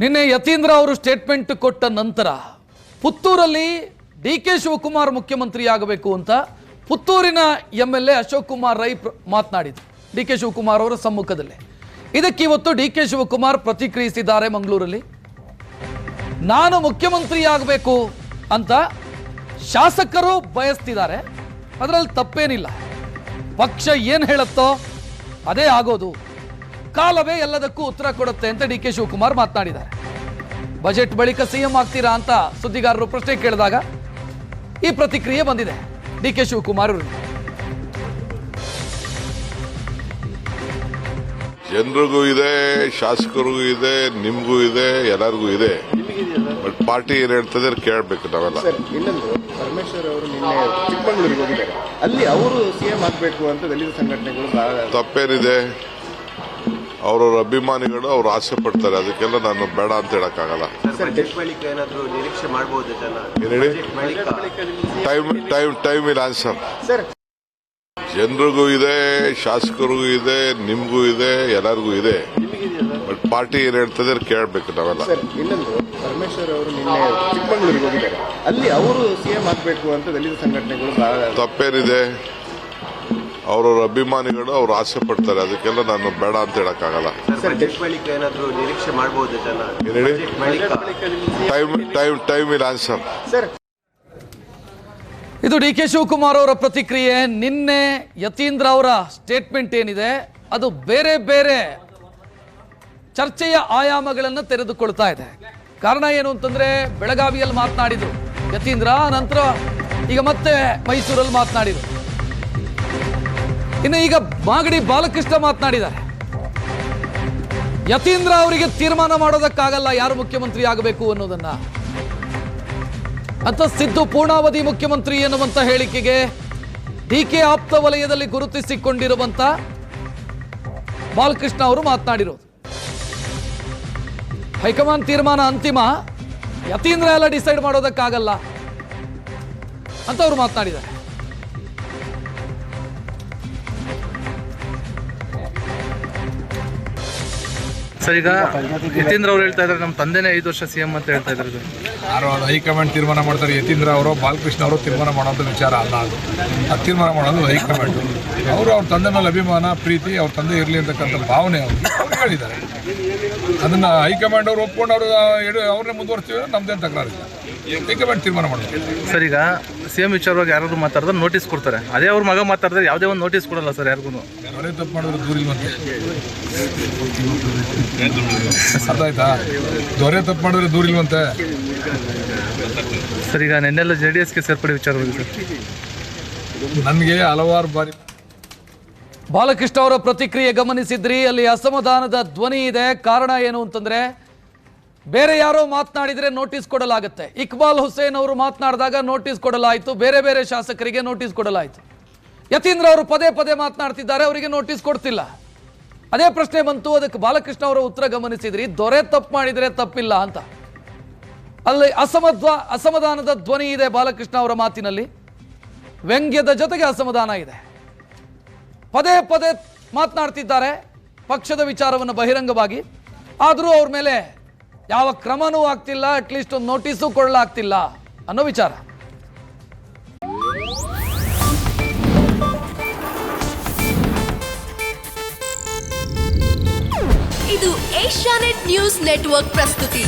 ನಿನ್ನೆ ಯತೀಂದ್ರ ಅವರು ಸ್ಟೇಟ್ಮೆಂಟ್ ಕೊಟ್ಟ ನಂತರ ಪುತ್ತೂರಲ್ಲಿ ಡಿ.ಕೆ. ಶಿವಕುಮಾರ್ ಮುಖ್ಯಮಂತ್ರಿಯಾಗಬೇಕು ಅಂತ ಪುತ್ತೂರಿನ ಎಂ.ಎಲ್.ಎ. ಅಶೋಕ್ ಕುಮಾರ್ ರೈ ಮಾತನಾಡಿದರು ಡಿ.ಕೆ. ಶಿವಕುಮಾರ್ ಅವರ ಸಮ್ಮುಖದಲ್ಲಿ. ಇದಕ್ಕೆ ಇವತ್ತು ಡಿ.ಕೆ. ಶಿವಕುಮಾರ್ ಪ್ರತಿಕ್ರಿಯಿಸಿದ್ದಾರೆ. ಮಂಗಳೂರಲ್ಲಿ ನಾನು ಮುಖ್ಯಮಂತ್ರಿಯಾಗಬೇಕು ಅಂತ ಶಾಸಕರು ಬಯಸ್ತಿದ್ದಾರೆ, ಅದರಲ್ಲಿ ತಪ್ಪೇನಿಲ್ಲ. ಪಕ್ಷ ಏನು ಹೇಳುತ್ತೋ ಅದೇ ಆಗೋದು, ಕಾಲವೇ ಎಲ್ಲದಕ್ಕೂ ಉತ್ತರ ಕೊಡುತ್ತೆ ಅಂತ ಡಿ.ಕೆ. ಶಿವಕುಮಾರ್ ಮಾತನಾಡಿದ್ದಾರೆ. ಬಜೆಟ್ ಬಳಿಕ ಸಿಎಂ ಆಗ್ತೀರಾ ಅಂತ ಸುದ್ದಿಗಾರರು ಪ್ರಶ್ನೆ ಕೇಳಿದಾಗ ಈ ಪ್ರತಿಕ್ರಿಯೆ ಬಂದಿದೆ ಡಿ.ಕೆ. ಶಿವಕುಮಾರ್ ಅವರು. ಜನರಿಗೂ ಇದೆ, ಶಾಸಕರಿಗೂ ಇದೆ, ನಿಮಗೂ ಇದೆ, ಎಲ್ಲರಿಗೂ ಇದೆ. ಬಟ್ ಪಾರ್ಟಿ ಏನ್ ಹೇಳ್ತದೆ ಕೇಳಬೇಕು ನಾವೆಲ್ಲ. ಇನ್ನೊಂದು, ಪರಮೇಶ್ವರ್ ಅವರು ನಿನ್ನೆ ಚಿಕ್ಕಮಗಳೂರಿಗೆ ಹೋಗಿದ್ದಾರೆ. ಅಲ್ಲಿ ಅವರು ಸಿಎಂ ಆಗಬೇಕು ಅಂತ ದಲಿತ ಸಂಘಟನೆಗಳು ತಪ್ಪೇನಿದೆ. ಅವರವ್ರ ಅಭಿಮಾನಿಗಳು ಅವ್ರು ಆಸೆ ಪಡ್ತಾರೆ, ಅದಕ್ಕೆಲ್ಲ ನಾನು ಬೇಡ ಅಂತ ಹೇಳಕ್ಕಾಗಲ್ಲ. Time will answer. ಜನರಿಗೂ ಇದೆ, ಶಾಸಕರಿಗೂ ಇದೆ, ನಿಮಗೂ ಇದೆ, ಎಲ್ಲರಿಗೂ ಇದೆ. ಬಟ್ ಪಾರ್ಟಿ ಏನ್ ಹೇಳ್ತದೆ ಕೇಳಬೇಕು ನಾವೆಲ್ಲ. ಇನ್ನೊಂದು, ಪರಮೇಶ್ವರ್ ಅವರು ನಿನ್ನೆ ಚಿಕ್ಕಮಗಳೂರಿಗೆ ಹೋಗಿದ್ದಾರೆ. ಅಲ್ಲಿ ಅವರು ಸಿಎಂ ಆಗಬೇಕು ಅಂತ ದಲಿತ ಸಂಘಟನೆಗಳು ತಪ್ಪೇನಿದೆ. ಅವರವ್ರ ಅಭಿಮಾನಿಗಳು ಅವ್ರು ಆಸೆ ಪಡ್ತಾರೆ, ಅದಕ್ಕೆಲ್ಲ ನಾನು ಬೇಡ ಅಂತ ಹೇಳಕ್ಕಾಗಲ್ಲ. Time will answer. ಇದು ಡಿ.ಕೆ. ಶಿವಕುಮಾರ್ ಅವರ ಪ್ರತಿಕ್ರಿಯೆ. ನಿನ್ನೆ ಯತೀಂದ್ರ ಅವರ ಸ್ಟೇಟ್ಮೆಂಟ್ ಏನಿದೆ ಅದು ಬೇರೆ ಬೇರೆ ಚರ್ಚೆಯ ಆಯಾಮಗಳನ್ನು ತೆರೆದುಕೊಳ್ತಾ ಇದೆ. ಕಾರಣ ಏನು ಅಂತಂದ್ರೆ, ಬೆಳಗಾವಿಯಲ್ಲಿ ಮಾತನಾಡಿದ್ರು ಯತೀಂದ್ರ, ನಂತರ ಈಗ ಮತ್ತೆ ಮೈಸೂರಲ್ಲಿ ಮಾತನಾಡಿದ್ರು, ಇನ್ನು ಈಗ ಮಾಗಡಿ ಬಾಲಕೃಷ್ಣ ಮಾತನಾಡಿದ್ದಾರೆ. ಯತೀಂದ್ರ ಅವರಿಗೆ ತೀರ್ಮಾನ ಮಾಡೋದಕ್ಕಾಗಲ್ಲ ಯಾರು ಮುಖ್ಯಮಂತ್ರಿ ಆಗಬೇಕು ಅನ್ನೋದನ್ನ ಅಂತ ಸಿದ್ದು ಪೂರ್ಣಾವಧಿ ಮುಖ್ಯಮಂತ್ರಿ ಎನ್ನುವಂತ ಹೇಳಿಕೆಗೆ ಡಿ.ಕೆ. ಆಪ್ತ ವಲಯದಲ್ಲಿ ಗುರುತಿಸಿಕೊಂಡಿರುವಂತ ಬಾಲಕೃಷ್ಣ ಅವರು ಮಾತನಾಡಿರೋದು. ಹೈಕಮಾಂಡ್ ತೀರ್ಮಾನ ಅಂತಿಮ, ಯತೀಂದ್ರ ಎಲ್ಲ ಡಿಸೈಡ್ ಮಾಡೋದಕ್ಕಾಗಲ್ಲ ಅಂತ ಅವರು ಮಾತನಾಡಿದ್ದಾರೆ. ಸರ್, ಈಗ ಯತೀಂದ್ರ ಅವರು ಹೇಳ್ತಾ ಇದ್ದಾರೆ ನಮ್ಮ ತಂದೆನೇ 5 ವರ್ಷ ಸಿಎಂ ಅಂತ ಹೇಳ್ತಾ ಇದ್ದಾರೆ. ಯಾರು ಅದು ಹೈಕಮಾಂಡ್ ತೀರ್ಮಾನ ಮಾಡ್ತಾರೆ. ಯತೀಂದ್ರ ಅವರು ಬಾಲಕೃಷ್ಣ ಅವರು ತೀರ್ಮಾನ ಮಾಡೋಂಥ ವಿಚಾರ ಅಲ್ಲ. ಅದು ತೀರ್ಮಾನ ಮಾಡೋದು ಹೈಕಮಾಂಡ್. ಅವರು ಅವ್ರ ತಂದೆ ಮೇಲೆ ಅಭಿಮಾನ, ಪ್ರೀತಿ, ಅವ್ರ ತಂದೆ ಇರಲಿ ಅಂತಕ್ಕಂಥ ಭಾವನೆ ಅವ್ರು ಹೇಳಿದ್ದಾರೆ. ಅದನ್ನು ಹೈಕಮಾಂಡ್ ಅವರು ಒಪ್ಕೊಂಡು ಅವ್ರನ್ನೇ ಮುಂದುವರ್ಸ್ತೀವಿ, ನಮ್ದೇನು ತಕರಾರಿಲ್ಲ. ಹೈಕಮಾಂಡ್ ತೀರ್ಮಾನ ಮಾಡೋದು. ಸರ್, ಈಗ ಸಿಎಂ ವಿಚಾರವಾಗಿ ಯಾರಾದ್ರು ಮಾತಾಡಿದ್ರೆ ನೋಟಿಸ್ ಕೊಡ್ತಾರೆ. ಅದೇ ಅವ್ರ ಮಗ ಮಾತಾಡಿದ್ರೆ ಯಾವುದೇ ಒಂದು ನೋಟಿಸ್ ಕೊಡಲ್ಲ ಸರ್ ಯಾರಿಗೂ. ದೊರೆ ತಪ್ಪು ಮಾಡಿದ್ರೆ ದೂರಿಲ್ವಂತೆ. ಅರ್ಥಾಯ್ತಾ? ದೊರೆ ತಪ್ಪು ಮಾಡಿದ್ರೆ ದೂರಿಲ್ವಂತೆ. ಸರ್, ಈಗ ನೆನ್ನೆಲ್ಲ JDSಗೆ ಸೇರ್ಪಡೆ ವಿಚಾರವಾಗಿ ಸರ್ ನನಗೆ ಹಲವಾರು ಬಾರಿ ಬಾಲಕೃಷ್ಣ ಅವರ ಪ್ರತಿಕ್ರಿಯೆ ಗಮನಿಸಿದ್ರಿ. ಅಲ್ಲಿ ಅಸಮಾಧಾನದ ಧ್ವನಿ ಇದೆ. ಕಾರಣ ಏನು ಅಂತಂದ್ರೆ, ಬೇರೆ ಯಾರೋ ಮಾತನಾಡಿದ್ರೆ ನೋಟಿಸ್ ಕೊಡಲಾಗುತ್ತೆ. ಇಕ್ಬಾಲ್ ಹುಸೇನ್ ಅವರು ಮಾತನಾಡಿದಾಗ ನೋಟಿಸ್ ಕೊಡಲಾಯಿತು, ಬೇರೆ ಬೇರೆ ಶಾಸಕರಿಗೆ ನೋಟಿಸ್ ಕೊಡಲಾಯಿತು. ಯತೀಂದ್ರ ಅವರು ಪದೇ ಪದೇ ಮಾತನಾಡ್ತಿದ್ದಾರೆ, ಅವರಿಗೆ ನೋಟಿಸ್ ಕೊಡ್ತಿಲ್ಲ. ಅದೇ ಪ್ರಶ್ನೆ ಬಂತು, ಅದಕ್ಕೆ ಬಾಲಕೃಷ್ಣ ಅವರ ಉತ್ತರ ಗಮನಿಸಿದ್ರಿ. ದೊರೆ ತಪ್ಪು ಮಾಡಿದರೆ ತಪ್ಪಿಲ್ಲ ಅಂತ. ಅಲ್ಲಿ ಅಸಮಾಧಾನದ ಧ್ವನಿ ಇದೆ ಬಾಲಕೃಷ್ಣ ಅವರ ಮಾತಿನಲ್ಲಿ. ವ್ಯಂಗ್ಯದ ಜೊತೆಗೆ ಅಸಮಾಧಾನ ಇದೆ. ಪದೇ ಪದೇ ಮಾತನಾಡ್ತಿದ್ದಾರೆ ಪಕ್ಷದ ವಿಚಾರವನ್ನು ಬಹಿರಂಗವಾಗಿ, ಆದರೂ ಅವ್ರ ಮೇಲೆ ಯಾವ ಕ್ರಮನೂ ಆಗ್ತಿಲ್ಲ, ಅಟ್ಲೀಸ್ಟ್ ಒಂದು ನೋಟಿಸು ಕೊಡಲಾಗ್ತಿಲ್ಲ ಅನ್ನೋ ವಿಚಾರ. ಇದು ಏಷ್ಯಾನೆಟ್ ನ್ಯೂಸ್ ನೆಟ್ವರ್ಕ್ ಪ್ರಸ್ತುತಿ.